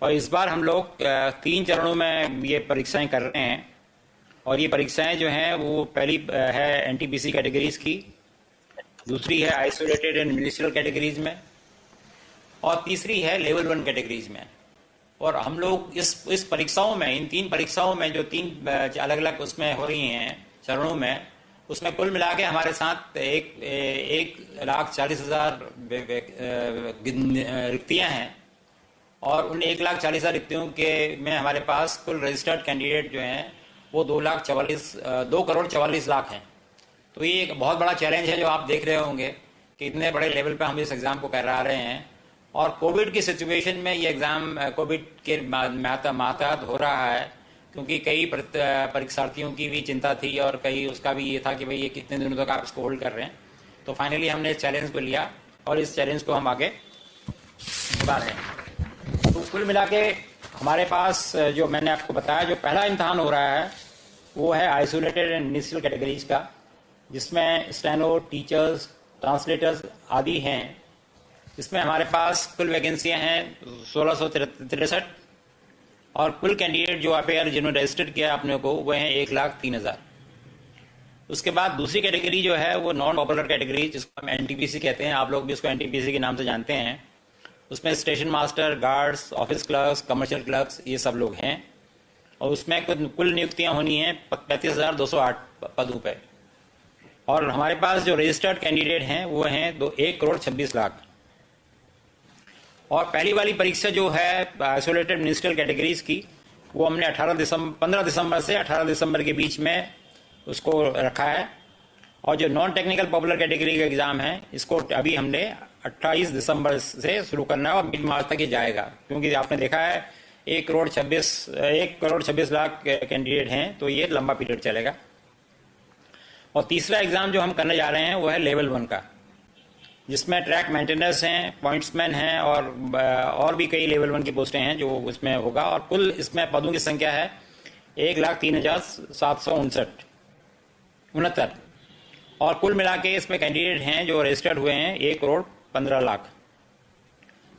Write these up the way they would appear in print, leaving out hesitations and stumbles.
और इस बार हम लोग 3 चरणों में ये परीक्षाएं कर रहे हैं। और ये परीक्षाएं जो हैं वो पहली है एनटीपीसी कैटेगरीज की, दूसरी है आइसोलेटेड एंड मिनिस्ट्रियल कैटेगरीज में, और तीसरी है लेवल 1 कैटेगरीज में। और हम लोग इस परीक्षाओं में, इन 3 परीक्षाओं में जो 3 अलग अलग उसमें हो रही हैं चरणों में, उसमें कुल मिला के हमारे साथ 1,40,000 रिक्तियां हैं। और उन 1,40,000 रिक्तियों के में हमारे पास कुल रजिस्टर्ड कैंडिडेट जो हैं वो 2,44,00,000 हैं। तो ये एक बहुत बड़ा चैलेंज है जो आप देख रहे होंगे कि इतने बड़े लेवल पे हम इस एग्ज़ाम को करा रहे हैं। और कोविड की सिचुएशन में ये एग्ज़ाम कोविड के मातहत हो रहा है, क्योंकि कई परीक्षार्थियों की भी चिंता थी और कई उसका भी ये था कि भाई ये कितने दिनों तक आप इसको होल्ड कर रहे हैं। तो फाइनली हमने इस चैलेंज को लिया और इस चैलेंज को हम आगे बढ़ा रहे हैं। तो कुल मिला के हमारे पास जो मैंने आपको बताया, जो पहला इम्तहान हो रहा है वो है आइसोलेटेड एंड मिनिस्ट्रियल कैटेगरीज का, जिसमें स्टेनो, टीचर्स, ट्रांसलेटर्स आदि हैं। इसमें हमारे पास कुल वैकेंसियां हैं 1663 और कुल कैंडिडेट जो अपेयर जिन्होंने रजिस्टर किया अपने को वो हैं 1,03,000। उसके बाद दूसरी कैटेगरी जो है वो नॉन पॉपुलर कैटेगरी, जिसको हम एनटीपीसी कहते हैं, आप लोग भी उसको एनटीपीसी के नाम से जानते हैं। उसमें station master, guards, office clerks, commercial clerks, ये सब लोग हैं। और उसमें कुल नियुक्तियां होनी हैं 35,208 पदों पर। और हमारे पास जो रजिस्टर्ड कैंडिडेट हैं वो हैं 1,26,00,000। और पहली वाली परीक्षा जो है आइसोलेटेड मिनिस्ट्रियल कैटेगरीज की, वो हमने 15 दिसंबर से 18 दिसंबर के बीच में उसको रखा है। और जो नॉन टेक्निकल पॉपुलर कैटेगरी का एग्जाम है, इसको अभी हमने 28 दिसंबर से शुरू करना है और मिड मार्च तक ये जाएगा, क्योंकि आपने देखा है 1,26,00,000 कैंडिडेट हैं, तो ये लंबा पीरियड चलेगा। और तीसरा एग्जाम जो हम करने जा रहे हैं वो है लेवल 1 का, जिसमें ट्रैक मेंटेनेंस हैं, पॉइंट्समैन हैं और भी कई लेवल 1 की पोस्टें हैं जो उसमें होगा। और कुल इसमें पदों की संख्या है 1,03,769। और कुल मिला के इसमें कैंडिडेट हैं जो रजिस्टर्ड हुए हैं 1,15,00,000।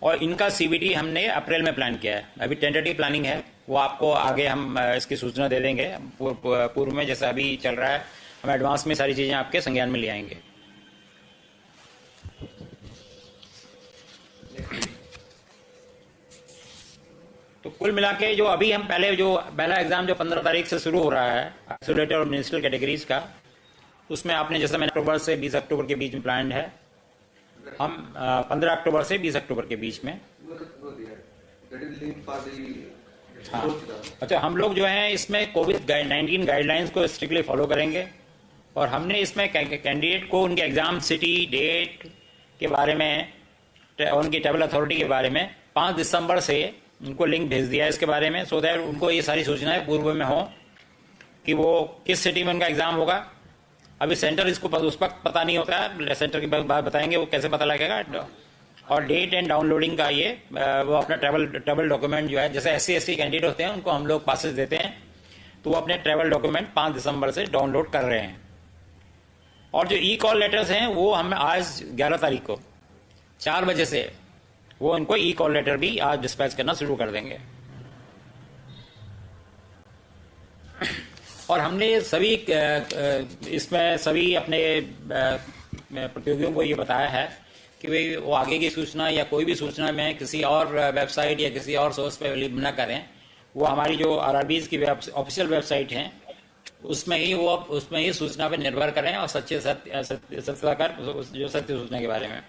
और इनका सीबीटी हमने अप्रैल में प्लान किया है। अभी टेंटेटिव प्लानिंग है, वो आपको आगे हम इसकी सूचना दे देंगे पूर्व में, जैसा अभी चल रहा है हम एडवांस में सारी चीज़ें आपके संज्ञान में ले आएंगे। तो कुल मिला के जो अभी हम पहला एग्जाम जो 15 तारीख से शुरू हो रहा है आइसोलेटेड और मिनिस्ट्रियल कैटेगरीज का, उसमें आपने जैसा मैंने अक्टूबर से 20 अक्टूबर के बीच में प्लान है, हम 15 अक्टूबर से 20 अक्टूबर के बीच में। हाँ, अच्छा, हम लोग जो हैं इसमें कोविड-19 गाइडलाइंस को स्ट्रिक्टली फॉलो करेंगे। और हमने इसमें कैंडिडेट को उनके एग्जाम सिटी, डेट के बारे में, उनकी ट्रैवल अथॉरिटी के बारे में 5 दिसंबर से उनको लिंक भेज दिया है इसके बारे में, सो दैट उनको ये सारी सूचनाएं पूर्व में हो कि वो किस सिटी में उनका एग्जाम होगा। अभी सेंटर इसको उस वक्त पता नहीं होता है, सेंटर की बात बताएंगे वो कैसे पता लगेगा। और डेट एंड डाउनलोडिंग का ये वो अपना ट्रैवल डॉक्यूमेंट जो है, जैसे SC/ST कैंडिडेट होते हैं उनको हम लोग पासेस देते हैं, तो वो अपने ट्रैवल डॉक्यूमेंट 5 दिसंबर से डाउनलोड कर रहे हैं। और जो ई-कॉल लेटर्स हैं वो हम आज 11 तारीख को 4 बजे से वो उनको ई-कॉल लेटर भी आज डिस्पैच करना शुरू कर देंगे। और हमने सभी इसमें सभी अपने प्रतियोगियों को ये बताया है कि भाई वो आगे की सूचना या कोई भी सूचना में किसी और वेबसाइट या किसी और सोर्स पे अवेलेबल न करें। वो हमारी जो RRBs की ऑफिशियल वेबसाइट हैं उसमें ही सूचना पे निर्भर करें और सत्यता कर जो सत्य सूचना के बारे में।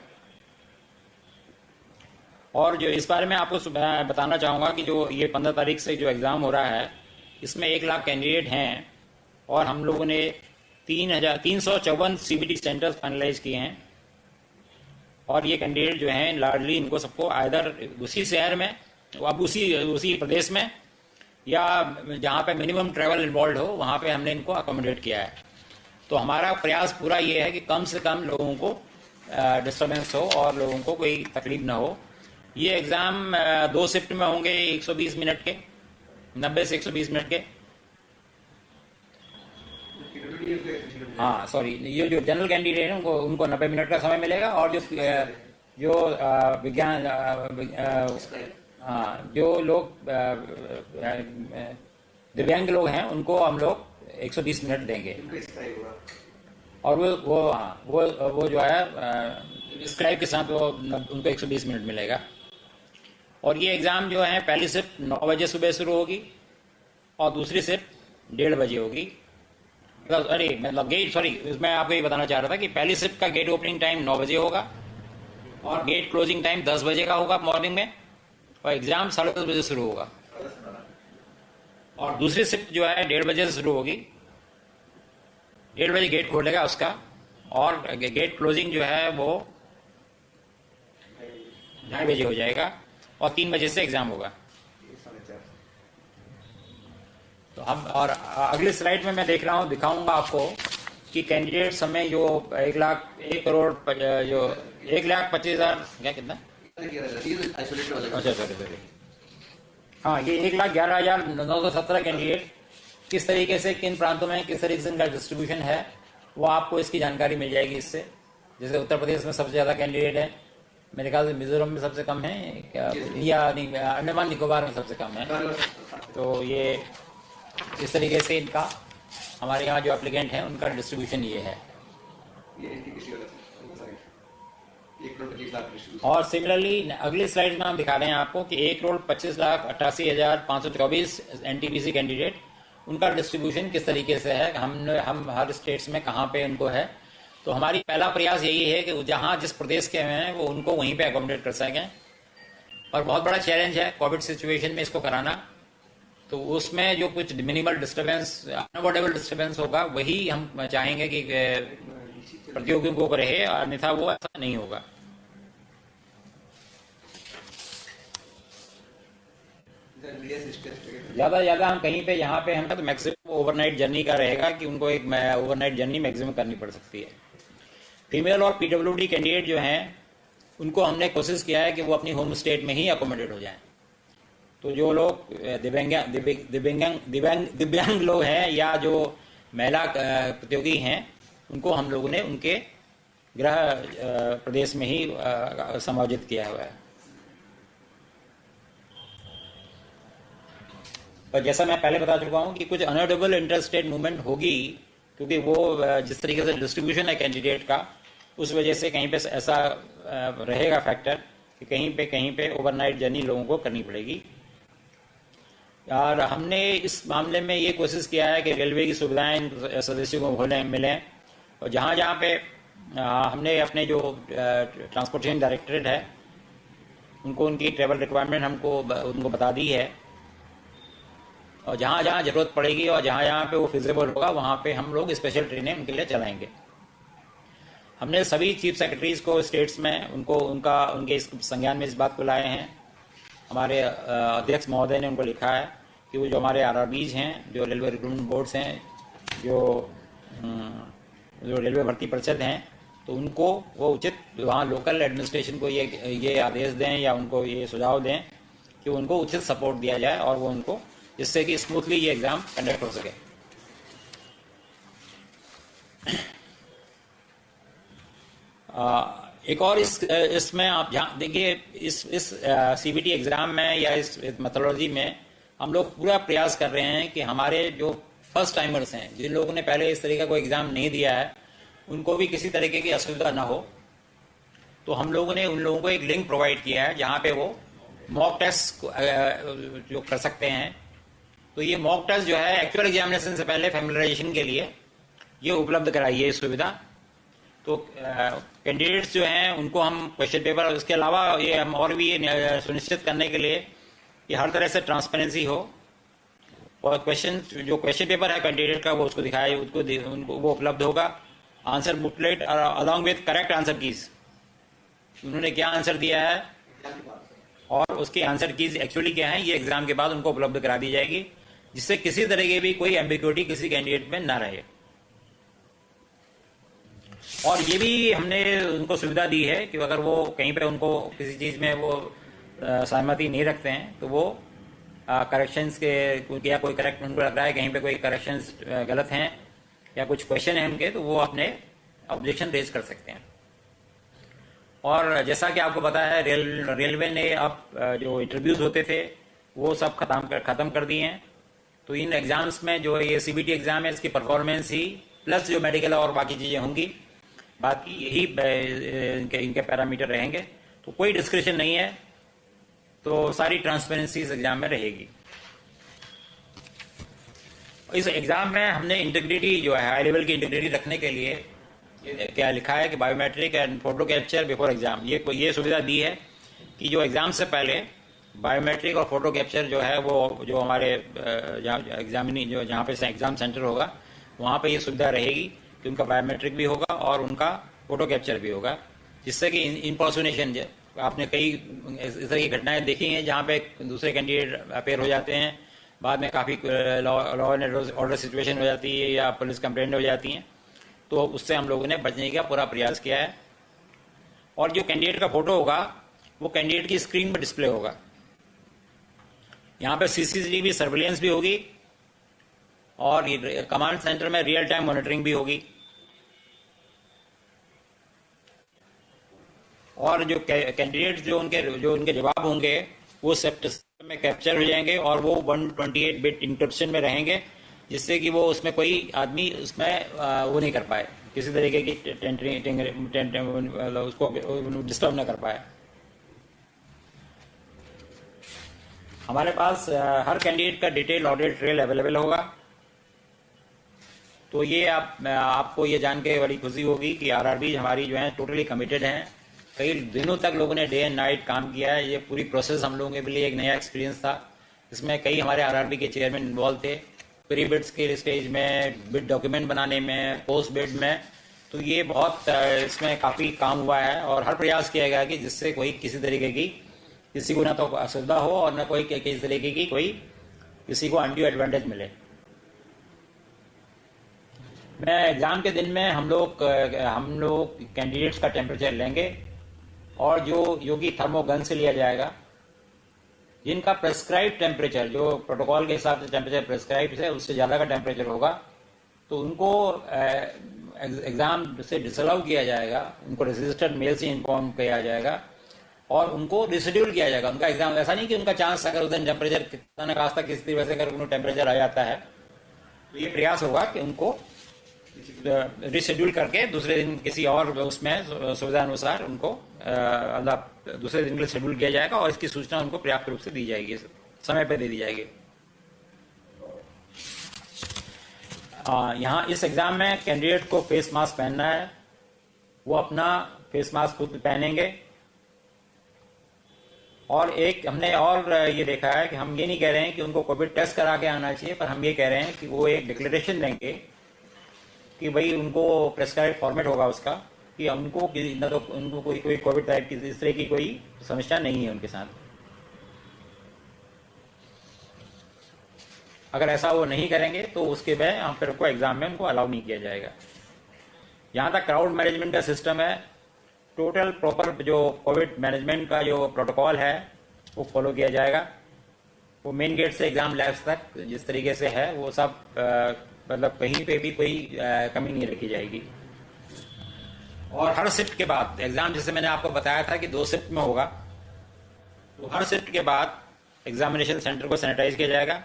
और जो इस बारे में आपको बताना चाहूँगा कि जो ये 15 तारीख से जो एग्ज़ाम हो रहा है, इसमें 1,00,000 कैंडिडेट हैं और हम लोगों ने 354 CBT सेंटर्स फाइनलाइज किए हैं। और ये कैंडिडेट जो हैं लार्जली इनको सबको आइदर उसी शहर में, अब उसी प्रदेश में, या जहाँ पे मिनिमम ट्रैवल इन्वॉल्व हो वहाँ पे हमने इनको अकोमोडेट किया है। तो हमारा प्रयास पूरा ये है कि कम से कम लोगों को डिस्टर्बेंस हो और लोगों को कोई तकलीफ ना हो। ये एग्ज़ाम 2 शिफ्ट में होंगे, 120 मिनट के, 90 से 120 मिनट के। हाँ सॉरी, ये जो जनरल कैंडिडेट हैं उनको 90 मिनट का समय मिलेगा। और जो विज्ञान हाँ, जो लोग दिव्यांग लोग हैं उनको हम लोग 120 मिनट देंगे। और वो जो है स्क्राइब के साथ वो उनको 120 मिनट मिलेगा। और ये एग्ज़ाम जो है पहली शिफ्ट 9 बजे सुबह शुरू होगी और दूसरी शिफ्ट 1:30 बजे होगी। मतलब गेट, सॉरी, मैं आपको ये बताना चाह रहा था कि पहली शिफ्ट का गेट ओपनिंग टाइम 9 बजे होगा और गेट क्लोजिंग टाइम 10 बजे का होगा मॉर्निंग में, और एग्ज़ाम 10:30 बजे शुरू होगा। और दूसरी शिफ्ट जो है 1:30 बजे से शुरू होगी, 1:30 बजे गेट खोलेगा उसका, और गेट क्लोजिंग जो है वो 2:30 बजे हो जाएगा और 3 बजे से एग्ज़ाम होगा। तो हम, और अगली स्लाइड में मैं देख रहा हूँ, दिखाऊंगा आपको कि कैंडिडेट्स हमें जो 1,25,000 क्या, कितना, अच्छा सॉरी, हाँ, ये 1,11,917 कैंडिडेट किस तरीके से, किन प्रांतों में किस तरीके से इनका डिस्ट्रीब्यूशन है, वो आपको इसकी जानकारी मिल जाएगी इससे। जैसे उत्तर प्रदेश में सबसे ज़्यादा कैंडिडेट है, मेरे ख्याल से मिजोरम में सबसे कम है क्या, या अंडमान निकोबार में सबसे कम है। तो ये इस तरीके से इनका, हमारे यहाँ जो एप्लीकेंट हैं उनका डिस्ट्रीब्यूशन ये है। और सिमिलरली अगली स्लाइड में हम दिखा रहे हैं आपको कि 1,25,88,524 एनटीपीसी कैंडिडेट, उनका डिस्ट्रीब्यूशन किस तरीके से है, हम हर स्टेट्स में कहाँ पे उनको है। तो हमारी पहला प्रयास यही है कि जहाँ जिस प्रदेश के हैं वो उनको वहीं पे अकोमोडेट कर सकें। और बहुत बड़ा चैलेंज है कोविड सिचुएशन में इसको कराना। तो उसमें जो कुछ मिनिमल डिस्टर्बेंस, अनअवॉइडेबल डिस्टर्बेंस होगा, वही हम चाहेंगे कि प्रतियोगियों को रहे, अन्यथा वो ऐसा नहीं होगा। ज्यादा हम कहीं पे, यहाँ पे हम तो मैक्सिमम ओवरनाइट जर्नी का रहेगा कि उनको एक ओवरनाइट जर्नी मैक्सिमम करनी पड़ सकती है। फीमेल और पीडब्ल्यूडी कैंडिडेट जो हैं उनको हमने कोशिश किया है कि वो अपनी होम स्टेट में ही अकोमोडेट हो जाएं। तो जो लोग दिव्यांग लोग हैं या जो महिला प्रतियोगी हैं, उनको हम लोगों ने उनके गृह प्रदेश में ही समायोजित किया हुआ है। पर जैसा मैं पहले बता चुका हूं कि कुछ अनअवॉइडेबल इंटर स्टेट मूवमेंट होगी, क्योंकि वो जिस तरीके से डिस्ट्रीब्यूशन है कैंडिडेट का, उस वजह से कहीं पे ऐसा रहेगा फैक्टर कि कहीं पे ओवरनाइट जर्नी लोगों को करनी पड़ेगी। और हमने इस मामले में ये कोशिश किया है कि रेलवे की सुविधाएं सदस्यों को मिलें, और जहाँ पे हमने अपने जो ट्रांसपोर्टेशन डायरेक्टरेट है उनको उनकी ट्रैवल रिक्वायरमेंट उनको बता दी है, और जहाँ जरूरत पड़ेगी और जहाँ पे वो फिजिबल होगा वहाँ पे हम लोग स्पेशल ट्रेनें उनके लिए चलाएंगे। हमने सभी चीफ सेक्रेटरीज को स्टेट्स में उनके इस संज्ञान में इस बात को लाए हैं। हमारे अध्यक्ष महोदय ने उनको लिखा है कि वो जो हमारे आरआरबीज हैं, जो रेलवे रिक्रूटमेंट बोर्ड्स हैं, जो रेलवे भर्ती परिषद हैं, तो उनको वो उचित वहाँ लोकल एडमिनिस्ट्रेशन को ये आदेश दें या उनको ये सुझाव दें कि उनको उचित सपोर्ट दिया जाए, और वो उनको, जिससे कि स्मूथली ये एग्जाम कंडक्ट हो सके। एक और इसमें आप देखिए, इस सीबीटी एग्जाम में या इस मेथोडोलॉजी में हम लोग पूरा प्रयास कर रहे हैं कि हमारे जो फर्स्ट टाइमर्स हैं, जिन लोगों ने पहले इस तरीके का कोई एग्जाम नहीं दिया है, उनको भी किसी तरीके की असुविधा ना हो। तो हम लोगों ने उन लोगों को एक लिंक प्रोवाइड किया है जहाँ पे वो मॉक टेस्ट जो कर सकते हैं। तो ये मॉक टेस्ट जो है एक्चुअल एग्जामिनेशन से पहले फैमिलियराइजेशन के लिए ये उपलब्ध कराई है सुविधा। तो कैंडिडेट्स जो हैं उनको हम क्वेश्चन पेपर, उसके अलावा ये हम और भी ये सुनिश्चित करने के लिए कि हर तरह से ट्रांसपेरेंसी हो, और जो क्वेश्चन पेपर है कैंडिडेट का वो उसको दिखाए, उनको वो उपलब्ध होगा। Answer booklet along with correct answer keys, उन्होंने क्या आंसर दिया है और उसके आंसर कीज एक्चुअली क्या है, ये एग्जाम के बाद उनको उपलब्ध करा दी जाएगी, जिससे किसी तरह की भी कोई एम्बिग्युइटी किसी कैंडिडेट में ना रहे। और ये भी हमने उनको सुविधा दी है कि अगर वो कहीं पे उनको किसी चीज में वो सहमति नहीं रखते हैं, तो वो करेक्शंस के, या कोई करेक्ट उनको लग रहा है कहीं पे कोई करेक्शंस गलत हैं या कुछ क्वेश्चन है उनके, तो वो अपने ऑब्जेक्शन रेज कर सकते हैं। और जैसा कि आपको पता है रेलवे ने अब जो इंटरव्यूज होते थे वो सब खत्म कर दिए हैं। तो इन एग्जाम्स में जो ये सीबीटी एग्जाम है इसकी परफॉर्मेंस ही प्लस जो मेडिकल और बाकी चीज़ें होंगी, बाकी यही इनके पैरामीटर रहेंगे। तो कोई डिस्क्रिप्शन नहीं है, तो सारी ट्रांसपेरेंसी इस एग्जाम में रहेगी। इस एग्जाम में हमने इंटीग्रिटी जो है हाई लेवल की इंटीग्रिटी रखने के लिए क्या लिखा है कि biometric and photo capture before exam, ये सुविधा दी है कि जो एग्जाम से पहले बायोमेट्रिक और फोटो कैप्चर जो है वो जो हमारे जहाँ पे एग्जाम सेंटर होगा वहाँ पे ये सुविधा रहेगी कि उनका बायोमेट्रिक भी होगा और उनका फोटो कैप्चर भी होगा, जिससे कि इम्पर्सोनेशन, आपने कई इस तरह की घटनाएं देखी हैं जहाँ पे दूसरे कैंडिडेट अपेयर हो जाते हैं, बाद में काफ़ी लॉ एंड ऑर्डर सिचुएशन हो जाती है या पुलिस कंप्लेंट हो जाती हैं। तो उससे हम लोगों ने बचने का पूरा प्रयास किया है। और जो कैंडिडेट का फोटो होगा वो कैंडिडेट की स्क्रीन पर डिस्प्ले होगा। यहाँ पे सीसीटीवी सर्विलेंस भी होगी और कमांड सेंटर में रियल टाइम मॉनिटरिंग भी होगी। और जो कैंडिडेट जो उनके जवाब होंगे वो सिस्टम में कैप्चर हो जाएंगे और वो 128 बिट इंक्रिप्शन में रहेंगे, जिससे कि वो उसमें कोई आदमी उसमें वो नहीं कर पाए, किसी तरीके की उसको डिस्टर्ब न कर पाए। हमारे पास हर कैंडिडेट का डिटेल ऑडिट ट्रेल अवेलेबल होगा। तो ये आपको ये जान के बड़ी खुशी होगी कि आरआरबी हमारी जो है टोटली कमिटेड हैं। कई दिनों तक लोगों ने डे एंड नाइट काम किया है। ये पूरी प्रोसेस हम लोगों के लिए एक नया एक्सपीरियंस था। इसमें कई हमारे आरआरबी के चेयरमैन इन्वॉल्व थे, प्री बिड्स के स्टेज में, बिड डॉक्यूमेंट बनाने में, पोस्ट बिड में। तो ये बहुत इसमें काफ़ी काम हुआ है और हर प्रयास किया गया कि जिससे कोई किसी तरीके की किसी को ना तो असुविधा हो और ना कोई किसी तरीके की कोई किसी को अनड्यू एडवांटेज मिले। मैं एग्जाम के दिन में हम लोग कैंडिडेट्स का टेम्परेचर लेंगे और जो कि थर्मोगन से लिया जाएगा, जिनका प्रेस्क्राइब टेम्परेचर जो प्रोटोकॉल के हिसाब से टेम्परेचर प्रेस्क्राइब है उससे ज़्यादा का टेम्परेचर होगा तो उनको एग्जाम से डिसअलाउ किया जाएगा, उनको रजिस्टर्ड मेल से इन्फॉर्म किया जाएगा और उनको रिशेड्यूल किया जाएगा उनका एग्जाम। ऐसा नहीं कि उनका चांस अगर उधर टेम्परेचर कितना न खास किसी तरह से अगर उनको टेम्परेचर आ जाता है तो ये प्रयास होगा कि उनको रिशेड्यूल करके दूसरे दिन किसी और उसमें सुविधा अनुसार उनको दूसरे दिन के लिए शेड्यूल किया जाएगा और इसकी सूचना उनको पर्याप्त रूप से दी जाएगी, समय पर दे दी जाएगी। यहाँ इस एग्जाम में कैंडिडेट को फेस मास्क पहनना है, वो अपना फेस मास्क खुद पहनेंगे। और एक हमने और ये देखा है कि हम ये नहीं कह रहे हैं कि उनको कोविड टेस्ट करा के आना चाहिए, पर हम ये कह रहे हैं कि वो एक डिक्लेरेशन देंगे कि भाई उनको प्रेस्क्राइब फॉर्मेट होगा उसका कि उनको न तो उनको कोई कोविड टाइप की इस तरह की कोई समस्या नहीं है उनके साथ। अगर ऐसा वो नहीं करेंगे तो उसके बाद हम फिर उनको एग्जाम में उनको अलाउ नहीं किया जाएगा। यहाँ तक क्राउड मैनेजमेंट का सिस्टम है, टोटल प्रॉपर जो कोविड मैनेजमेंट का जो प्रोटोकॉल है वो फॉलो किया जाएगा। वो मेन गेट से एग्जाम लैब्स तक जिस तरीके से है वो सब मतलब कहीं पे भी कोई कमी नहीं रखी जाएगी। और हर शिफ्ट के बाद एग्जाम, जैसे मैंने आपको बताया था कि 2 शिफ्ट में होगा, तो हर शिफ्ट के बाद एग्जामिनेशन सेंटर को सैनिटाइज किया जाएगा,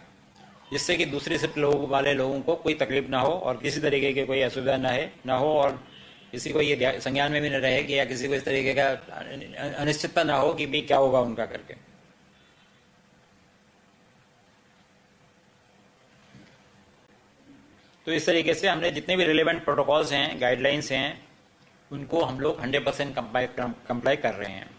जिससे कि दूसरी शिफ्ट वाले लोगों को कोई तकलीफ ना हो और किसी तरीके की कोई असुविधा ना हो और किसी को ये संज्ञान में भी न रहे कि या किसी को इस तरीके का अनिश्चितता ना हो कि भाई क्या होगा उनका करके। तो इस तरीके से हमने जितने भी रिलेवेंट प्रोटोकॉल्स हैं, गाइडलाइंस हैं, उनको हम लोग 100% कंप्लाई कर रहे हैं।